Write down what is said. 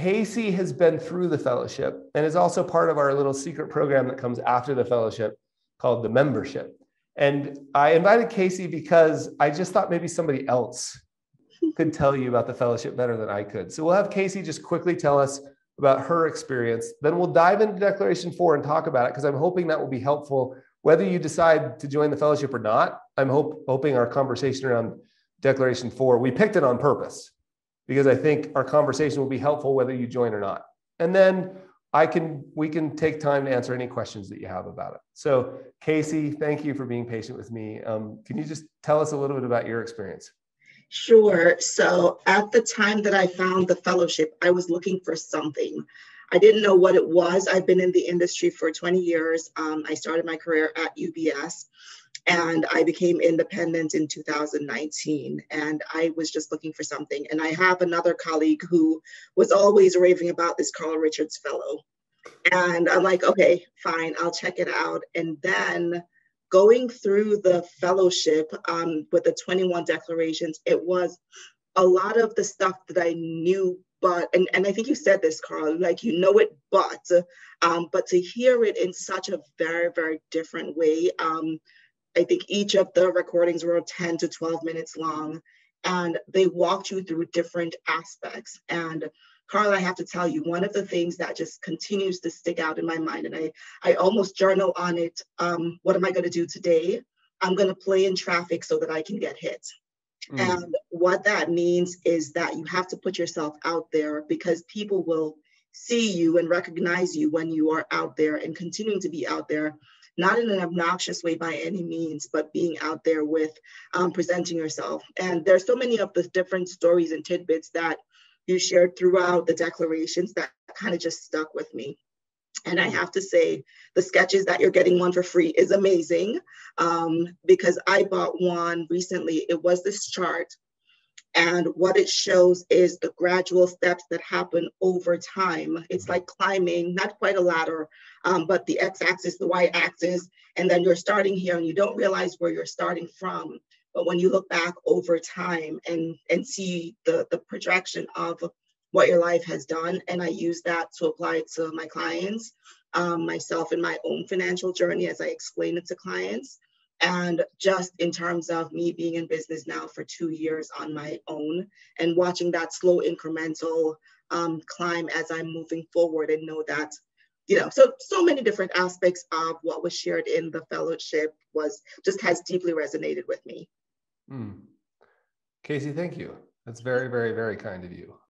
Kaysi has been through the fellowship and is also part of our little secret program that comes after the fellowship called the membership. And I invited Kaysi because I just thought maybe somebody else could tell you about the fellowship better than I could. So we'll have Kaysi just quickly tell us about her experience. Then we'll dive into Declaration 4 and talk about it, because I'm hoping that will be helpful whether you decide to join the fellowship or not. I'm hoping our conversation around Declaration 4, we picked it on purpose because I think our conversation will be helpful whether you join or not. And then we can take time to answer any questions that you have about it. So Kaysi, thank you for being patient with me. Can you just tell us a little bit about your experience? Sure. So at the time that I found the fellowship, I was looking for something. I didn't know what it was. I've been in the industry for 20 years. I started my career at UBS and I became independent in 2019. And I was just looking for something. And I have another colleague who was always raving about this Carl Richards fellow. And I'm like, okay, fine, I'll check it out. And then going through the fellowship with the 21 declarations, it was a lot of the stuff that I knew, and I think you said this, Carl, like, you know it, but to hear it in such a very, very different way. I think each of the recordings were 10 to 12 minutes long, and they walked you through different aspects. And Carl, I have to tell you, one of the things that just continues to stick out in my mind, and I almost journal on it, what am I going to do today? I'm going to play in traffic so that I can get hit. And what that means is that you have to put yourself out there, because people will see you and recognize you when you are out there and continuing to be out there, not in an obnoxious way by any means, but being out there with presenting yourself. And there's so many of the different stories and tidbits that you shared throughout the declarations that kind of just stuck with me. And I have to say, the sketches that you're getting one for free is amazing, because I bought one recently. It was this chart, and what it shows is the gradual steps that happen over time. It's like climbing, not quite a ladder, but the x-axis, the y-axis, and then you're starting here and you don't realize where you're starting from. But when you look back over time and see the projection of what your life has done, and I use that to apply it to my clients, myself in my own financial journey as I explain it to clients, and just in terms of me being in business now for 2 years on my own and watching that slow incremental climb as I'm moving forward, and know that, so many different aspects of what was shared in the fellowship has deeply resonated with me. Kaysi, thank you. That's very, very, very kind of you.